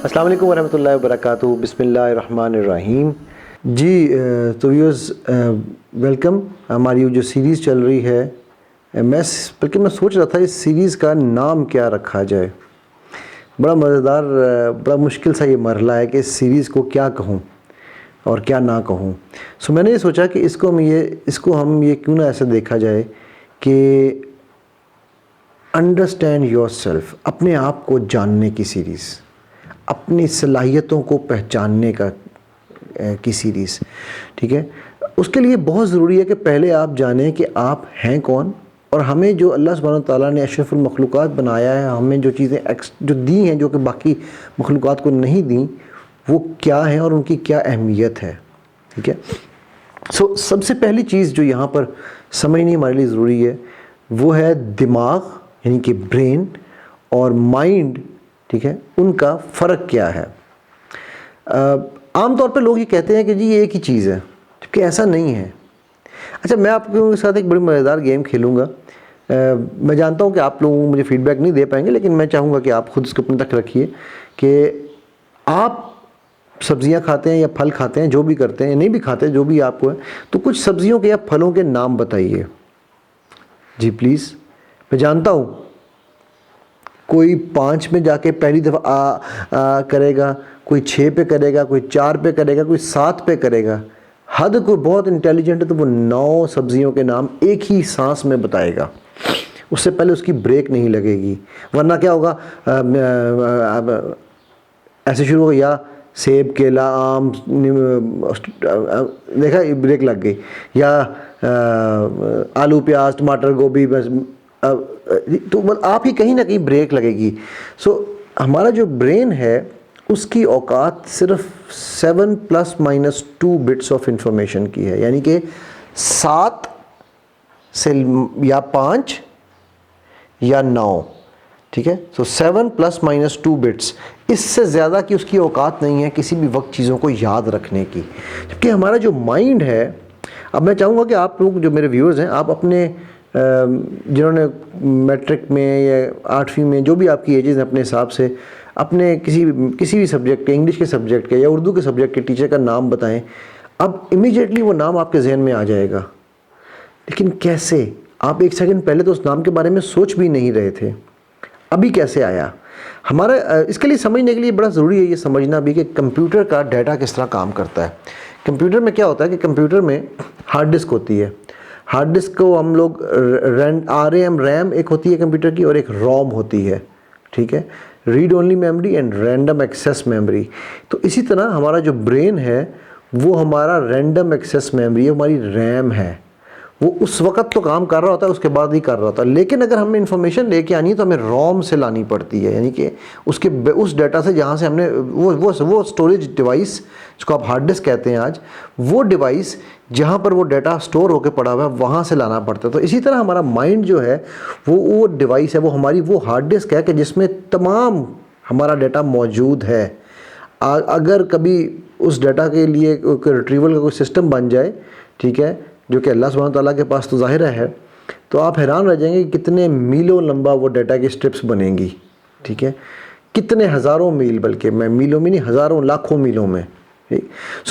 السلام علیکم ورحمۃ اللہ وبرکاتہ. بسم اللہ الرحمن الرحیم. جی تو ویورز ویلکم. ہماری جو سیریز چل رہی ہے بلکہ میں سوچ رہا تھا اس سیریز کا نام کیا رکھا جائے. بڑا مزیدار بڑا مشکل سا یہ مرحلہ ہے کہ اس سیریز کو کیا کہوں اور کیا نہ کہوں. سو میں نے یہ سوچا کہ اس کو ہم یہ کیوں نہ ایسے دیکھا جائے کہ انڈرسٹینڈ یور سیلف، اپنے آپ کو جاننے کی سیریز، اپنی صلاحیتوں کو پہچاننے کی سیریز. ٹھیک ہے، اس کے لیے بہت ضروری ہے کہ پہلے آپ جانیں کہ آپ ہیں کون، اور ہمیں جو اللہ سبحانہ وتعالیٰ نے اشرف المخلوقات بنایا ہے، ہمیں جو چیزیں جو دی ہیں جو کہ باقی مخلوقات کو نہیں دیں، وہ کیا ہیں اور ان کی کیا اہمیت ہے. ٹھیک ہے، سب سے پہلی چیز جو یہاں پر سمجھنی ہمارے لیے ضروری ہے وہ ہے دماغ، یعنی کہ برین، اور مائنڈ. ٹھیک ہے، ان کا فرق کیا ہے. عام طور پہ لوگ یہ کہتے ہیں کہ جی یہ ایک ہی چیز ہے، جبکہ ایسا نہیں ہے. اچھا، میں آپ کے ساتھ ایک بڑی مزیدار گیم کھیلوں گا. میں جانتا ہوں کہ آپ لوگ مجھے فیڈ بیک نہیں دے پائیں گے، لیکن میں چاہوں گا کہ آپ خود اس کو اپنے تک رکھیے کہ آپ سبزیاں کھاتے ہیں یا پھل کھاتے ہیں، جو بھی کرتے ہیں، نہیں بھی کھاتے، جو بھی آپ کو ہے، تو کچھ سبزیوں کے یا پھلوں کے نام بتائیے. جی پلیز. میں جانتا ہوں کوئی 5 میں جا کے پہلی دفعہ کرے گا، کوئی 6 پہ کرے گا، کوئی 4 پہ کرے گا، کوئی 7 پہ کرے گا. کوئی بہت انٹیلیجنٹ ہے تو وہ 9 سبزیوں کے نام ایک ہی سانس میں بتائے گا، اس سے پہلے اس کی بریک نہیں لگے گی. ورنہ کیا ہوگا، ایسے شروع ہوگا یا سیب، کیلا، آم، دیکھا بریک لگ گئی، یا آلو، پیاز، ٹماٹر، گوبھی، بس تو آپ ہی کہیں نہ کہیں بریک لگے گی. ہمارا جو برین ہے اس کی اوقات صرف 7 ± 2 بٹس آف انفارمیشن کی ہے، یعنی کہ 7 سے یا 5 یا 9. ٹھیک ہے، 7 ± 2 بٹس، اس سے زیادہ کی اس کی اوقات نہیں ہے کسی بھی وقت چیزوں کو یاد رکھنے کی. جبکہ ہمارا جو مائنڈ ہے، اب میں چاہوں گا کہ آپ لوگ جو میرے ویورز ہیں، آپ اپنے جنہوں نے میٹرک میں یا 8ویں میں، جو بھی آپ کی ایجز ہیں، اپنے حساب سے اپنے کسی بھی سبجیکٹ کے، انگلش کے سبجیکٹ کے یا اردو کے سبجیکٹ کے ٹیچر کا نام بتائیں. اب امیجیٹلی وہ نام آپ کے ذہن میں آ جائے گا. لیکن کیسے؟ آپ 1 سیکنڈ پہلے تو اس نام کے بارے میں سوچ بھی نہیں رہے تھے، ابھی کیسے آیا؟ ہمارا اس کے لیے سمجھنے کے لیے بڑا ضروری ہے یہ سمجھنا بھی کہ کمپیوٹر کا ڈیٹا کس طرح کام کرتا ہے. کمپیوٹر میں کیا ہوتا ہے کہ کمپیوٹر میں ہارڈ ڈسک ہوتی ہے. ہارڈ ڈسک کو ہم لوگ ریم ایک ہوتی ہے کمپیوٹر کی، اور ایک روم ہوتی ہے. ٹھیک ہے، read only memory and random access memory. تو اسی طرح ہمارا جو برین ہے وہ ہمارا رینڈم ایکسیس میموری ہے، ہماری ریم ہے. وہ اس وقت تو کام کر رہا ہوتا ہے، اس کے بعد نہیں کر رہا ہوتا. لیکن اگر ہمیں انفارمیشن لے کے آنی ہے تو ہمیں روم سے لانی پڑتی ہے، یعنی کہ اس ڈیٹا سے جہاں سے ہم نے وہ اسٹوریج ڈیوائس، جس کو آپ ہارڈ ڈسک کہتے ہیں آج، وہ ڈیوائس جہاں پر وہ ڈیٹا اسٹور ہو کے پڑا ہوا ہے وہاں سے لانا پڑتا ہے. تو اسی طرح ہمارا مائنڈ جو ہے وہ ڈیوائس ہے، وہ ہماری وہ ہارڈ ڈسک ہے کہ جس میں تمام ہمارا ڈیٹا موجود ہے. اگر کبھی اس ڈیٹا کے لیے ریٹریول کا کوئی سسٹم بن جائے، ٹھیک ہے، جو کہ اللہ سبحانہ تعالیٰ کے پاس تو ظاہر ہے، تو آپ حیران رہ جائیں گے کہ کتنے میلوں لمبا وہ ڈیٹا کی اسٹرپس بنیں گی. ٹھیک ہے، کتنے ہزاروں میل، بلکہ میں میلوں میں نہیں، ہزاروں لاکھوں میلوں میں.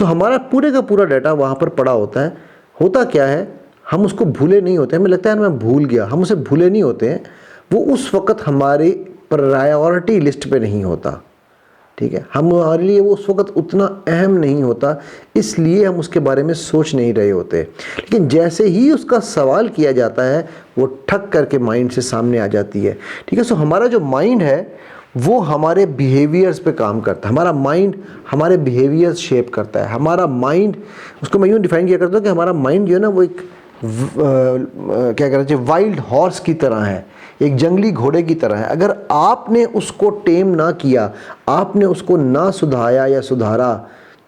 ہمارا پورے کا پورا ڈیٹا وہاں پر پڑا ہوتا ہے. ہوتا کیا ہے، ہم اس کو بھولے نہیں ہوتے. ہمیں لگتا ہے میں بھول گیا، ہم اسے بھولے نہیں ہوتے ہیں. وہ اس وقت ہماری پرائیورٹی لسٹ پہ نہیں ہوتا. ٹھیک ہے، ہمارے لیے وہ اس وقت اتنا اہم نہیں ہوتا، اس لیے ہم اس کے بارے میں سوچ نہیں رہے ہوتے. لیکن جیسے ہی اس کا سوال کیا جاتا ہے، وہ ٹھک کر کے مائنڈ سے سامنے آ جاتی ہے. ٹھیک ہے، ہمارا جو مائنڈ ہے وہ ہمارے بیہیویئرز پہ کام کرتا ہے. ہمارا مائنڈ ہمارے بیہیویئرز شیپ کرتا ہے. ہمارا مائنڈ، اس کو میں یوں ڈیفائن کیا کرتا ہوں کہ ہمارا مائنڈ جو ہے نا، وہ ایک کیا کہنا چاہیے، وائلڈ ہارس کی طرح ہے، ایک جنگلی گھوڑے کی طرح ہے. اگر آپ نے اس کو ٹیم نہ کیا، آپ نے اس کو نہ سدھایا یا سدھارا،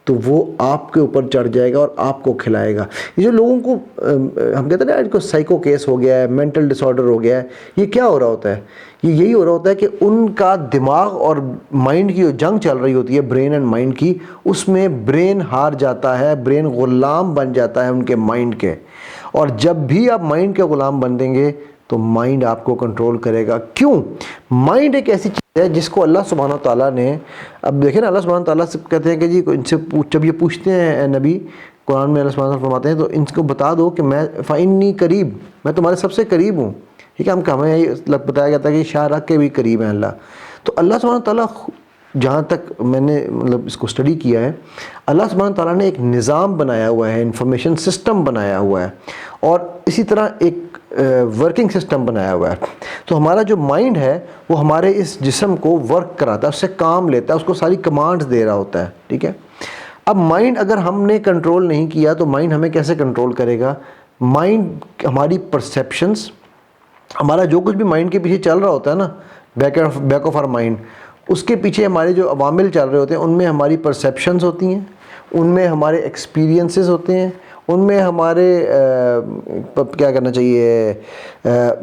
تو وہ آپ کے اوپر چڑھ جائے گا اور آپ کو کھلائے گا. یہ جو لوگوں کو ہم کہتے ہیں نا، ان کو سائیکو کیس ہو گیا ہے، مینٹل ڈس آرڈر ہو گیا ہے، یہ کیا ہو رہا ہوتا ہے؟ یہ یہی ہو رہا ہوتا ہے کہ ان کا دماغ اور مائنڈ کی جو جنگ چل رہی ہوتی ہے، برین اینڈ مائنڈ کی، اس میں برین ہار جاتا ہے، برین غلام بن جاتا ہے ان کے مائنڈ کے. اور جب بھی آپ مائنڈ کے غلام بن دیں گے تو مائنڈ آپ کو کنٹرول کرے گا. کیوں؟ مائنڈ ایک ایسی چیز ہے جس کو اللہ سبحانہ تعالیٰ نے، اب دیکھیں نا اللہ سبحانہ تعالیٰ سے کہتے ہیں کہ جی ان سے جب یہ پوچھتے ہیں نبی، قرآن میں اللہ سبحانہ تعالیٰ فرماتے ہیں تو ان کو بتا دو کہ میں فإنی قریب، میں تمہارے سب سے قریب ہوں. ٹھیک ہے، ہمیں یہ بتایا جاتا ہے کہ شاہ رکھ کے بھی قریب ہیں اللہ. تو اللہ سبحانہ تعالیٰ، جہاں تک میں نے مطلب اس کو اسٹڈی کیا ہے، اللہ سبحانہ تعالیٰ نے ایک نظام بنایا ہوا ہے، انفارمیشن سسٹم بنایا ہوا ہے، اور اسی طرح ایک ورکنگ سسٹم بنایا ہوا ہے. تو ہمارا جو مائنڈ ہے وہ ہمارے اس جسم کو ورک کراتا ہے، اس سے کام لیتا ہے، اس کو ساری کمانڈز دے رہا ہوتا ہے. ٹھیک ہے، اب مائنڈ اگر ہم نے کنٹرول نہیں کیا تو مائنڈ ہمیں کیسے کنٹرول کرے گا؟ مائنڈ ہماری پرسیپشنز، ہمارا جو کچھ بھی مائنڈ کے پیچھے چل رہا ہوتا ہے نا، بیک آف آر مائنڈ، اس کے پیچھے ہمارے جو عوامل چل رہے ہوتے ہیں، ان میں ہماری پرسیپشنز ہوتی ہیں، ان میں ہمارے ایکسپیرینسز ہوتے ہیں، ان میں ہمارے کیا کرنا چاہیے،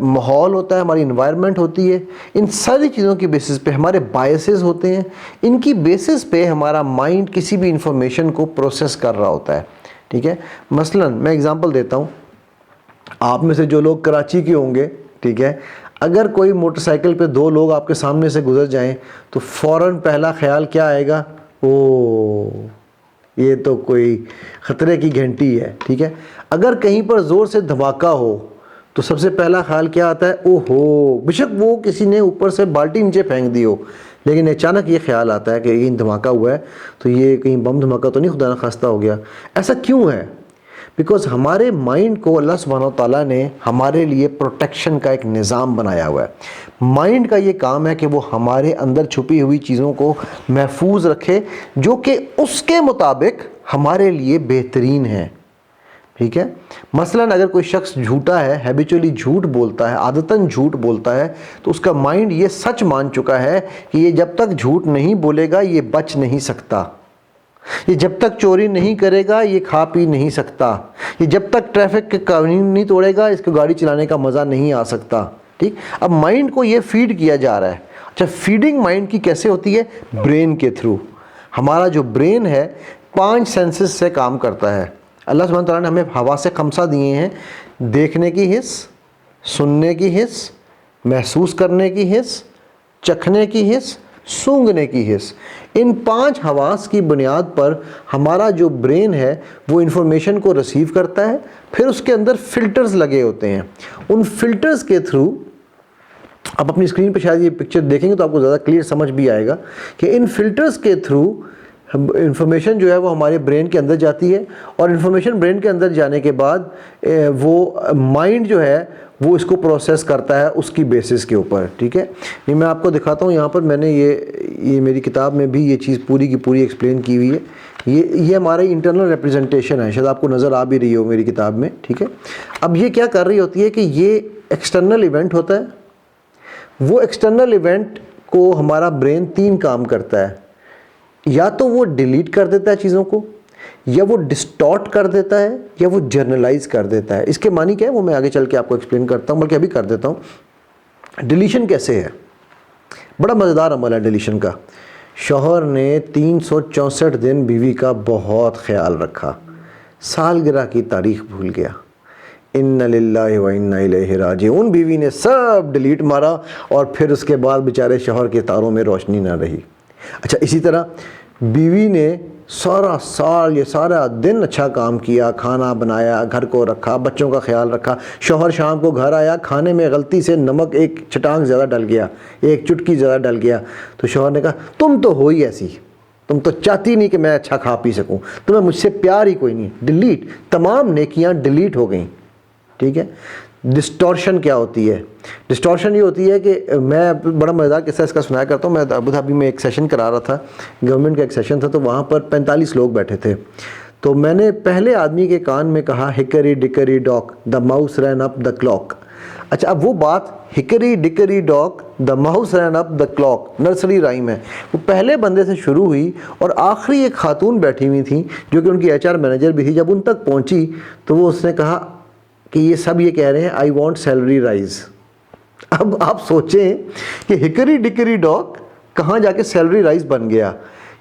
ماحول ہوتا ہے، ہماری انوائرمنٹ ہوتی ہے. ان ساری چیزوں کی بیسس پہ ہمارے بائسز ہوتے ہیں، ان کی بیسس پہ ہمارا مائنڈ کسی بھی انفارمیشن کو پروسیس کر رہا ہوتا ہے. ٹھیک ہے، مثلا میں اگزامپل دیتا ہوں، آپ میں سے جو لوگ کراچی کے ہوں گے، ٹھیک ہے، اگر کوئی موٹر سائیکل پہ 2 لوگ آپ کے سامنے سے گزر جائیں تو فوراً پہلا خیال کیا آئے گا؟ یہ تو کوئی خطرے کی گھنٹی ہے. ٹھیک ہے، اگر کہیں پر زور سے دھماکہ ہو تو سب سے پہلا خیال کیا آتا ہے؟ بے شک وہ کسی نے اوپر سے بالٹی نیچے پھینک دی ہو، لیکن اچانک یہ خیال آتا ہے کہ یہ دھماکہ ہوا ہے تو یہ کہیں بم دھماکہ تو نہیں خدا نخواستہ ہو گیا. ایسا کیوں ہے؟ بیکاز ہمارے مائنڈ کو اللہ سبحانہ وتعالیٰ نے ہمارے لیے پروٹیکشن کا ایک نظام بنایا ہوا ہے. مائنڈ کا یہ کام ہے کہ وہ ہمارے اندر چھپی ہوئی چیزوں کو محفوظ رکھے جو کہ اس کے مطابق ہمارے لیے بہترین ہے. ٹھیک ہے، مثلا اگر کوئی شخص جھوٹا ہے، ہیبیچولی جھوٹ بولتا ہے، عادتاً جھوٹ بولتا ہے، تو اس کا مائنڈ یہ سچ مان چکا ہے کہ یہ جب تک جھوٹ نہیں بولے گا یہ بچ نہیں سکتا، یہ جب تک چوری نہیں کرے گا یہ کھا پی نہیں سکتا، یہ جب تک ٹریفک کے قوانین نہیں توڑے گا اس کو گاڑی چلانے کا مزہ نہیں آ سکتا. ٹھیک، اب مائنڈ کو یہ فیڈ کیا جا رہا ہے. اچھا، فیڈنگ مائنڈ کی کیسے ہوتی ہے؟ برین کے تھرو. ہمارا جو برین ہے 5 سینسز سے کام کرتا ہے. اللہ سبحانہ تعالیٰ نے ہمیں حواس خمسہ دیے ہیں: دیکھنے کی حس، سننے کی حس، محسوس کرنے کی حس، چکھنے کی حس، سونگھنے کی حس. ان 5 حواس کی بنیاد پر ہمارا جو برین ہے وہ انفارمیشن کو ریسیو کرتا ہے، پھر اس کے اندر فلٹرز لگے ہوتے ہیں. ان فلٹرز کے تھرو، آپ اپنی اسکرین پہ شاید یہ پکچر دیکھیں گے تو آپ کو زیادہ کلیئر سمجھ بھی آئے گا کہ ان فلٹرز کے تھرو انفارمیشن جو ہے وہ ہمارے برین کے اندر جاتی ہے، اور انفارمیشن برین کے اندر جانے کے بعد وہ مائنڈ جو ہے وہ اس کو پروسیس کرتا ہے اس کی بیسس کے اوپر. ٹھیک ہے، یہ میں آپ کو دکھاتا ہوں. یہاں پر میں نے یہ میری کتاب میں بھی یہ چیز پوری کی پوری ایکسپلین کی ہوئی ہے. یہ ہماری انٹرنل ریپرزنٹیشن ہے، شاید آپ کو نظر آ بھی رہی ہو میری کتاب میں. ٹھیک ہے، اب یہ کیا کر رہی ہوتی ہے کہ یہ ایکسٹرنل ایونٹ ہوتا ہے. وہ ایکسٹرنل ایونٹ کو ہمارا برین 3 کام کرتا ہے: یا تو وہ ڈیلیٹ کر دیتا ہے چیزوں کو، یا وہ ڈسٹارٹ کر دیتا ہے، یا وہ جرنلائز کر دیتا ہے. اس کے معنی کیا ہے وہ میں آگے چل کے آپ کو ایکسپلین کرتا ہوں، بلکہ ابھی کر دیتا ہوں. ڈیلیشن کیسے ہے؟ بڑا مزیدار عمل ہے ڈیلیشن کا. شوہر نے 364 دن بیوی کا بہت خیال رکھا، سالگرہ کی تاریخ بھول گیا، ان للہ و انا الیہ راجعون، بیوی نے سب ڈیلیٹ مارا اور پھر اس کے بعد بیچارے شوہر کے تاروں میں روشنی نہ رہی. اچھا، اسی طرح بیوی نے سارا سال، یہ سارا دن اچھا کام کیا، کھانا بنایا، گھر کو رکھا، بچوں کا خیال رکھا. شوہر شام کو گھر آیا، کھانے میں غلطی سے نمک ایک چٹانگ زیادہ ڈل گیا، ایک چٹکی زیادہ ڈل گیا، تو شوہر نے کہا تم تو ہو ہی ایسی، تم تو چاہتی نہیں کہ میں اچھا کھا پی سکوں، تمہیں مجھ سے پیار ہی کوئی نہیں. ڈیلیٹ، تمام نیکیاں ڈیلیٹ ہو گئیں. ٹھیک ہے، ڈسٹورشن کیا ہوتی ہے؟ ڈسٹورشن یہ ہوتی ہے کہ میں بڑا مزیدار قصہ اس کا سنایا کرتا ہوں. میں ابو دھابی میں ایک سیشن کرا رہا تھا، گورنمنٹ کا ایک سیشن تھا، تو وہاں پر 45 لوگ بیٹھے تھے. تو میں نے پہلے آدمی کے کان میں کہا ہکری dickory dock the mouse ran up the clock. اچھا، اب وہ بات hickory dickory dock the mouse ran up the clock nursery rhyme ہے، وہ پہلے بندے سے شروع ہوئی اور آخری ایک خاتون بیٹھی ہوئی تھیں جو کہ ان کی HR مینیجر بھی تھی. جب ان تک پہنچی تو وہ اس نے کہا کہ یہ سب یہ کہہ رہے ہیں آئی وانٹ سیلری رائز. اب آپ سوچیں کہ ہکری ڈکری ڈاک کہاں جا کے سیلری رائز بن گیا.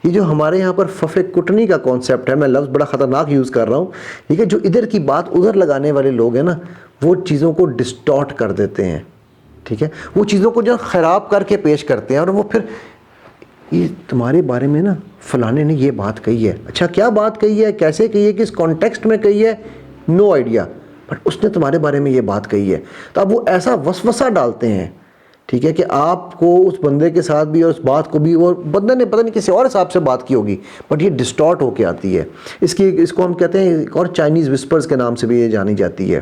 یہ جو ہمارے یہاں پر ففے کٹنی کا کانسیپٹ ہے، میں لفظ بڑا خطرناک یوز کر رہا ہوں، ٹھیک ہے، جو ادھر کی بات ادھر لگانے والے لوگ ہیں نا، وہ چیزوں کو ڈسٹارٹ کر دیتے ہیں، ٹھیک ہے، وہ چیزوں کو جو خراب کر کے پیش کرتے ہیں، اور وہ پھر یہ تمہارے بارے میں نا فلانے نے یہ بات کہی ہے، اچھا کیا بات کہی ہے، کیسے کہی ہے، کس کانٹیکسٹ میں کہی ہے، نو آئیڈیا، بٹ اس نے تمہارے بارے میں یہ بات کہی ہے. تو اب وہ ایسا وسوسہ ڈالتے ہیں، ٹھیک ہے، کہ آپ کو اس بندے کے ساتھ بھی اور اس بات کو بھی، اور بندے نے پتہ نہیں کسی اور حساب سے بات کی ہوگی، بٹ یہ ڈسٹارٹ ہو کے آتی ہے. اس کو ہم کہتے ہیں ایک اور چائنیز وسپرز کے نام سے بھی یہ جانی جاتی ہے.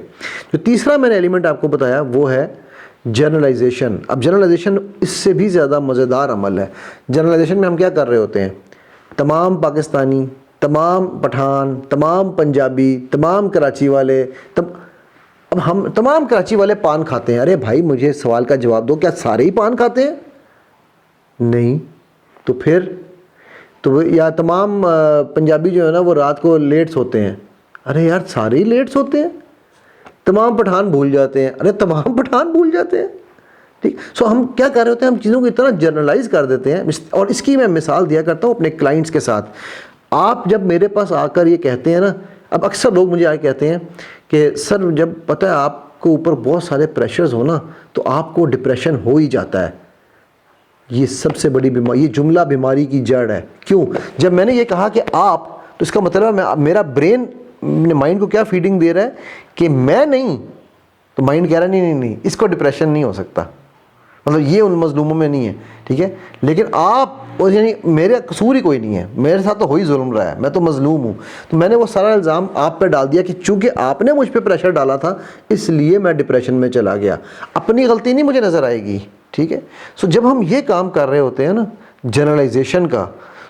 جو تیسرا میں نے ایلیمنٹ آپ کو بتایا وہ ہے جنرلائزیشن. اب جنرلائزیشن اس سے بھی زیادہ مزیدار عمل ہے. جنرلائزیشن میں ہم کیا کر رہے ہوتے ہیں، تمام پاکستانی، تمام پٹھان، تمام پنجابی، تمام کراچی والے، اب ہم تمام کراچی والے پان کھاتے ہیں. ارے بھائی مجھے سوال کا جواب دو، کیا سارے ہی پان کھاتے ہیں؟ نہیں. تو پھر تو یا تمام پنجابی جو ہے نا وہ رات کو لیٹ سوتے ہیں. ارے یار سارے ہی لیٹ سوتے ہیں. تمام پٹھان بھول جاتے ہیں. ارے تمام پٹھان بھول جاتے ہیں. ٹھیک. سو ہم کیا کر رہے ہوتے ہیں، ہم چیزوں کو اتنا جنرلائز کر دیتے ہیں. اور اس کی میں مثال دیا کرتا ہوں اپنے کلائنٹس کے ساتھ. آپ جب میرے پاس آ کر یہ کہتے ہیں نا، اب اکثر لوگ مجھے آ کے کہتے ہیں کہ سر جب پتہ ہے آپ کو اوپر بہت سارے پریشرز ہو نا تو آپ کو ڈپریشن ہو ہی جاتا ہے. یہ سب سے بڑی بیماری، یہ جملہ بیماری کی جڑ ہے. کیوں؟ جب میں نے یہ کہا کہ آپ، تو اس کا مطلب ہے میرا برین مائنڈ کو کیا فیڈنگ دے رہا ہے کہ میں نہیں، تو مائنڈ کہہ رہا ہے نہیں اس کو ڈپریشن نہیں ہو سکتا، مطلب یہ ان مظلوموں میں نہیں ہے. ٹھیک ہے، لیکن آپ یعنی میرا قصور ہی کوئی نہیں ہے، میرے ساتھ تو وہی ظلم رہا ہے، میں تو مظلوم ہوں. تو میں نے وہ سارا الزام آپ پہ ڈال دیا کہ چونکہ آپ نے مجھ پہ پریشر ڈالا تھا اس لیے میں ڈپریشن میں چلا گیا. اپنی غلطی نہیں مجھے نظر آئے گی. ٹھیک ہے. سو جب ہم یہ کام کر رہے ہوتے ہیں نا جنرلائزیشن کا،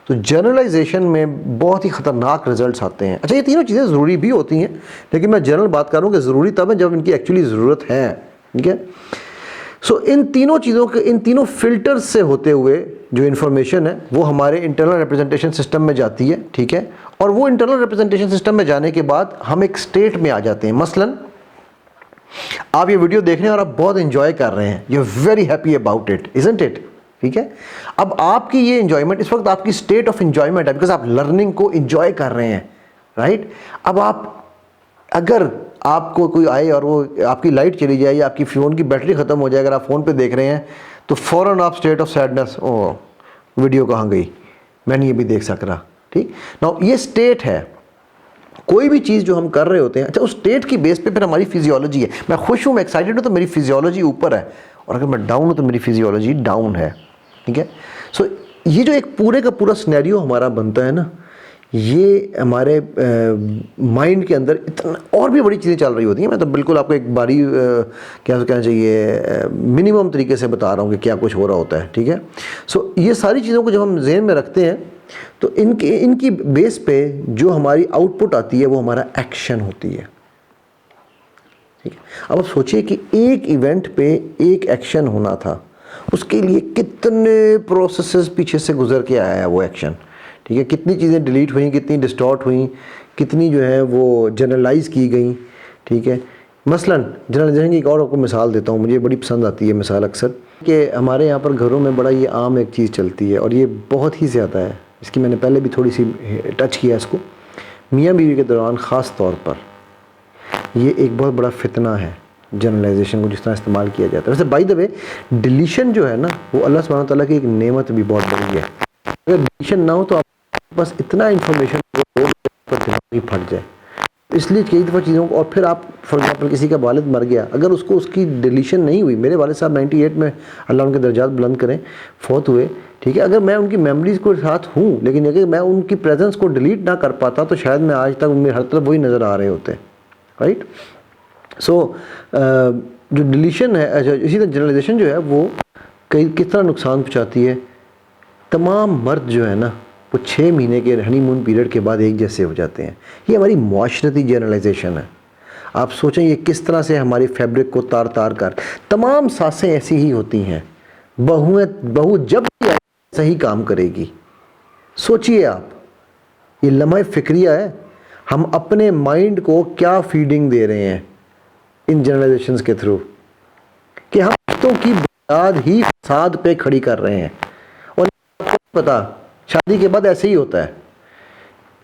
تو جنرلائزیشن میں بہت ہی خطرناک رزلٹس آتے ہیں. اچھا یہ تینوں چیزیں ضروری بھی ہوتی ہیں، لیکن میں جنرل بات کروں کہ ضروری تب ہے جب ان کی ایکچولی ضرورت ہے. ٹھیک ہے. سو ان تینوں چیزوں کے، ان تینوں فلٹرز سے ہوتے ہوئے جو انفارمیشن ہے وہ ہمارے انٹرنل ریپرزنٹیشن سسٹم میں جاتی ہے. ٹھیک ہے. اور وہ انٹرنل ریپرزنٹیشن سسٹم میں جانے کے بعد ہم ایک سٹیٹ میں آ جاتے ہیں. مثلا آپ یہ ویڈیو دیکھ رہے ہیں اور آپ بہت انجوائے کر رہے ہیں، you are very happy about it, isn't it? ٹھیک ہے. اب آپ کی یہ انجوائمنٹ اس وقت آپ کی اسٹیٹ آف انجوائمنٹ ہے، بیکاز آپ لرننگ کو انجوائے کر رہے ہیں، رائٹ؟ اب آپ اگر آپ کو کوئی آئے اور وہ آپ کی لائٹ چلی جائے یا آپ کی فون کی بیٹری ختم ہو جائے، اگر آپ فون پہ دیکھ رہے ہیں تو فوراً آپ state of sadness, O video کہاں گئی، میں نہیں یہ بھی دیکھ سک رہا. ٹھیک. ناؤ یہ اسٹیٹ ہے. کوئی بھی چیز جو ہم کر رہے ہوتے ہیں، اچھا اس اسٹیٹ کی بیس پہ پھر ہماری فزیولوجی ہے. میں خوش ہوں، میں ایکسائٹیڈ ہوں تو میری فزیولوجی اوپر ہے، اور اگر میں ڈاؤن ہوں تو میری فزیولوجی ڈاؤن ہے. ٹھیک ہے. سو یہ جو ایک پورے کا پورا سینیریو ہمارا بنتا ہے نا، یہ ہمارے مائنڈ کے اندر اتنا اور بھی بڑی چیزیں چل رہی ہوتی ہیں. میں تو بالکل آپ کو ایک باری کیا کہنا چاہیے منیمم طریقے سے بتا رہا ہوں کہ کیا کچھ ہو رہا ہوتا ہے. ٹھیک ہے. سو یہ ساری چیزوں کو جب ہم ذہن میں رکھتے ہیں تو ان کی بیس پہ جو ہماری آؤٹ پٹ آتی ہے وہ ہمارا ایکشن ہوتی ہے. ٹھیک ہے. اب آپ سوچئے کہ ایک ایونٹ پہ ایک ایکشن ہونا تھا، اس کے لیے کتنے پروسیسز پیچھے سے گزر کے آیا ہے وہ ایکشن. ٹھیک ہے. کتنی چیزیں ڈیلیٹ ہوئیں، کتنی ڈسٹارٹ ہوئیں، کتنی جو ہے وہ جنرلائز کی گئیں. ٹھیک ہے. مثلا جنرلائزیشن کی ایک اور آپ کو مثال دیتا ہوں، مجھے بڑی پسند آتی ہے مثال اکثر، کہ ہمارے یہاں پر گھروں میں بڑا یہ عام ایک چیز چلتی ہے اور یہ بہت ہی زیادہ ہے، اس کی میں نے پہلے بھی تھوڑی سی ٹچ کیا اس کو. میاں بیوی کے دوران خاص طور پر یہ ایک بہت بڑا فتنہ ہے جنرلائزیشن کو جس طرح استعمال کیا جاتا ہے. ویسے بائی دا وے ڈیلیشن جو ہے نا وہ اللہ سبحانہ تعالیٰ کی ایک نعمت بھی بہت بڑی ہے. اگر ڈیلیشن نہ ہو تو آپ بس اتنا انفارمیشن پر دماغ ہی پھٹ جائے. اس لیے کئی دفعہ چیزوں کو، اور پھر آپ فار ایگزامپل کسی کا والد مر گیا، اگر اس کو اس کی ڈیلیشن نہیں ہوئی، میرے والد صاحب 98 میں اللہ ان کے درجات بلند کریں فوت ہوئے. ٹھیک ہے. اگر میں ان کی میموریز کو ساتھ ہوں لیکن اگر میں ان کی پریزنس کو ڈیلیٹ نہ کر پاتا تو شاید میں آج تک میرے ہر طرف وہی نظر آ رہے ہوتے. رائٹ. سو جو ڈیلیشن ہے، اسی طرح جنرلائزیشن جو ہے وہ کس طرح نقصان پہنچاتی ہے. تمام مرد جو ہے نا وہ 6 مہینے کے ہنی مون پیریڈ کے بعد ایک جیسے ہو جاتے ہیں. یہ ہماری معاشرتی جنرلائزیشن ہے. آپ سوچیں یہ کس طرح سے ہماری فیبرک کو تار تار کر، تمام ساسیں ایسی ہی ہوتی ہیں. بہو جب بھی صحیح کام کرے گی. سوچئے آپ، یہ لمحہ فکریہ ہے، ہم اپنے مائنڈ کو کیا فیڈنگ دے رہے ہیں ان جنرلائزیشنز کے تھرو، کہ ہم رشتوں کی بنیاد ہی فساد پہ کھڑی کر رہے ہیں. اور پتا شادی کے بعد ایسے ہی ہوتا ہے.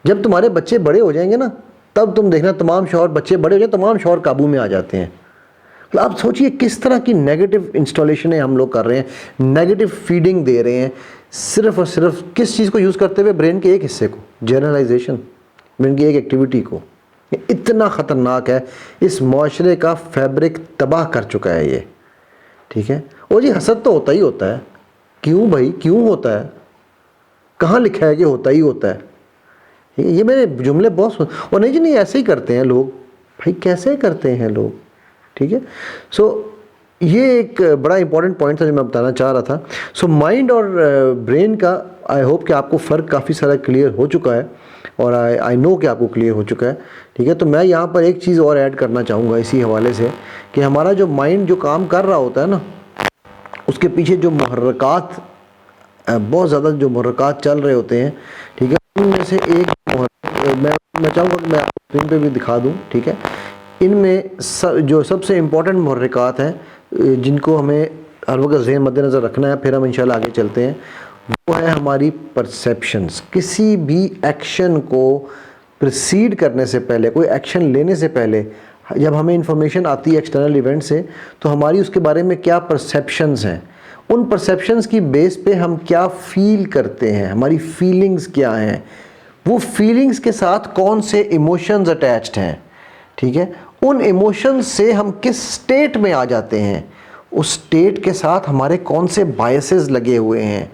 جب تمہارے بچے بڑے ہو جائیں گے نا تب تم دیکھنا تمام شوہر، بچے بڑے ہو جائیں تمام شوہر قابو میں آ جاتے ہیں. آپ سوچئے کس طرح کی نیگیٹو انسٹالیشنیں ہم لوگ کر رہے ہیں، نیگیٹو فیڈنگ دے رہے ہیں، صرف اور صرف کس چیز کو یوز کرتے ہوئے؟ برین کے ایک حصے کو، جنرلائزیشن، برین کی ایک ایکٹیویٹی کو. اتنا خطرناک ہے، اس معاشرے کا فیبرک تباہ کر چکا ہے یہ. ٹھیک ہے. اور جی حسد تو ہوتا ہی ہوتا ہے. کیوں بھائی کیوں ہوتا ہے؟ کہاں لکھا ہے کہ ہوتا ہی ہوتا ہے؟ یہ میرے جملے بہت اور نہیں جی نہیں ایسے ہی کرتے ہیں لوگ. بھائی کیسے کرتے ہیں لوگ؟ ٹھیک ہے. سو یہ ایک بڑا امپورٹنٹ پوائنٹ تھا جو میں بتانا چاہ رہا تھا. سو مائنڈ اور برین کا آئی ہوپ کہ آپ کو فرق کافی سارا کلیئر ہو چکا ہے، اور آئی نو کہ آپ کو کلیئر ہو چکا ہے. ٹھیک ہے. تو میں یہاں پر ایک چیز اور ایڈ کرنا چاہوں گا اسی حوالے سے کہ ہمارا جو مائنڈ جو کام کر رہا ہوتا ہے نا، اس کے پیچھے جو محرکات، بہت زیادہ جو محرکات چل رہے ہوتے ہیں، ٹھیک ہے، ان میں سے ایک میں چاہوں گا کہ میں اسکرین پہ بھی دکھا دوں. ٹھیک ہے. ان میں جو سب سے امپورٹنٹ محرکات ہیں جن کو ہمیں ہر وقت ذہن مد نظر رکھنا ہے، پھر ہم انشاءاللہ آگے چلتے ہیں، وہ ہے ہماری پرسیپشنز. کسی بھی ایکشن کو پروسیڈ کرنے سے پہلے، کوئی ایکشن لینے سے پہلے، جب ہمیں انفارمیشن آتی ہے ایکسٹرنل ایونٹ سے، تو ہماری اس کے بارے میں کیا پرسیپشنز ہیں، ان پرسیپشنز کی بیس پہ ہم کیا فیل کرتے ہیں، ہماری فیلنگز کیا ہیں، وہ فیلنگز کے ساتھ کون سے ایموشنز اٹیچڈ ہیں. ٹھیک ہے. ان ایموشنز سے ہم کس سٹیٹ میں آ جاتے ہیں، اس سٹیٹ کے ساتھ ہمارے کون سے بائسز لگے ہوئے ہیں،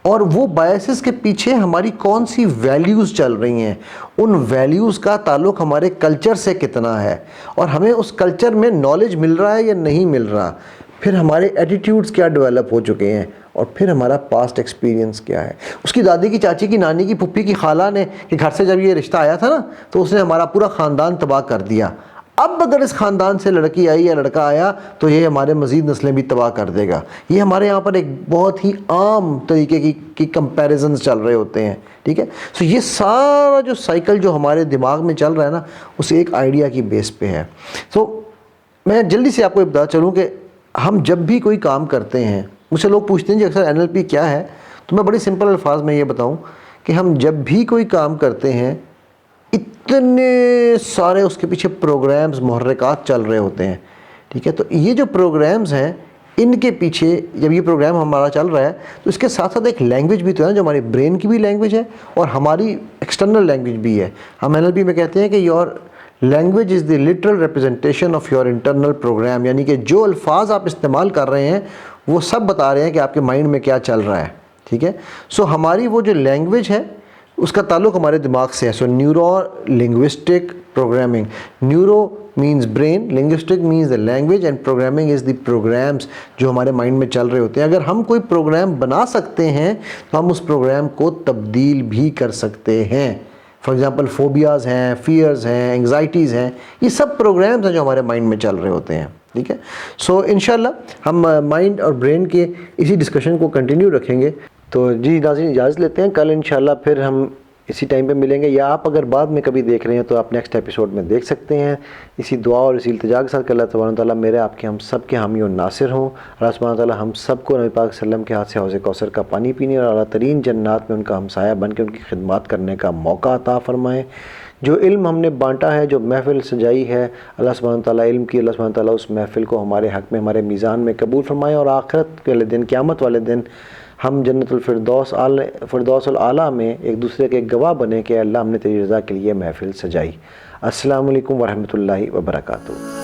اور وہ بائسز کے پیچھے ہماری کون سی ویلیوز چل رہی ہیں، ان ویلیوز کا تعلق ہمارے کلچر سے کتنا ہے، اور ہمیں اس کلچر میں نالج مل رہا ہے یا نہیں مل رہا، پھر ہمارے ایٹیٹیوڈز کیا ڈیولپ ہو چکے ہیں، اور پھر ہمارا پاسٹ ایکسپیرینس کیا ہے. اس کی دادی کی، چاچی کی، نانی کی، پھپھی کی، خالہ نے کہ گھر سے جب یہ رشتہ آیا تھا نا تو اس نے ہمارا پورا خاندان تباہ کر دیا. اب اگر اس خاندان سے لڑکی آئی یا لڑکا آیا تو یہ ہمارے مزید نسلیں بھی تباہ کر دے گا. یہ ہمارے یہاں پر ایک بہت ہی عام طریقے کی کمپیریزنز چل رہے ہوتے ہیں. ٹھیک ہے. سو یہ سارا جو سائیکل جو ہمارے دماغ میں چل رہا ہے نا، اس ایک آئیڈیا کی بیس پہ ہے. سو میں جلدی سے آپ کو بتا چلوں کہ ہم جب بھی کوئی کام کرتے ہیں، مجھ سے لوگ پوچھتے ہیں جی اکثر NLP کیا ہے، تو میں بڑی سمپل الفاظ میں یہ بتاؤں کہ ہم جب بھی کوئی کام کرتے ہیں، اتنے سارے اس کے پیچھے پروگرامز، محرکات چل رہے ہوتے ہیں. ٹھیک ہے. تو یہ جو پروگرامز ہیں، ان کے پیچھے جب یہ پروگرام ہمارا چل رہا ہے تو اس کے ساتھ ساتھ ایک لینگویج بھی تو ہے جو ہمارے برین کی بھی لینگویج ہے اور ہماری ایکسٹرنل لینگویج بھی ہے. ہم NLP میں کہتے ہیں کہ your language is the literal representation of your internal program, یعنی کہ جو الفاظ آپ استعمال کر رہے ہیں وہ سب بتا رہے ہیں کہ آپ کے مائنڈ میں کیا چل رہا ہے. ٹھیک ہے. سو ہماری وہ جو لینگویج ہے اس کا تعلق ہمارے دماغ سے ہے. So neuro linguistic programming, neuro means brain, linguistic means the language, and programming is the programs جو ہمارے مائنڈ میں چل رہے ہوتے ہیں. اگر ہم کوئی پروگرام بنا سکتے ہیں تو ہم اس پروگرام کو تبدیل بھی کر سکتے ہیں. فار ایگزامپل فوبیاز ہیں، فیئرز ہیں، انگزائٹیز ہیں، یہ سب پروگرامز ہیں جو ہمارے مائنڈ میں چل رہے ہوتے ہیں. ٹھیک ہے. سو انشاءاللہ ہم مائنڈ اور برین کے اسی ڈسکشن کو کنٹینیو رکھیں گے. تو جی ناظرین اجازت لیتے ہیں، کل انشاءاللہ پھر ہم اسی ٹائم پہ ملیں گے، یا آپ اگر بعد میں کبھی دیکھ رہے ہیں تو آپ نیکسٹ ایپیسوڈ میں دیکھ سکتے ہیں. اسی دعا اور اسی التجا کے ساتھ کہ اللہ تبارک و تعالیٰ میرے آپ کے ہم سب کے حامی و ناصر ہوں. اللہ سبحانہ تعالیٰ ہم سب کو نبی پاک صلی اللہ علیہ وسلم کے ہاتھ سے حوض کوثر کا پانی پینے اور اعلیٰ ترین جنات میں ان کا ہمسایہ بن کے ان کی خدمات کرنے کا موقع عطا فرمائے. جو علم ہم نے بانٹا ہے، جو محفل سجائی ہے، اللہ سبحانہ تعالیٰ علم کی، اللہ سبحانہ تعالیٰ اس محفل کو ہمارے حق میں، ہمارے میزان میں قبول فرمائے، اور آخرت والے دن، قیامت والے دن ہم جنت الفردوس فردوس الاعلیٰ میں ایک دوسرے کے گواہ بنے کہ اللہ ہم نے تیری رضا کے لیے محفل سجائی. السلام علیکم ورحمۃ اللہ وبرکاتہ.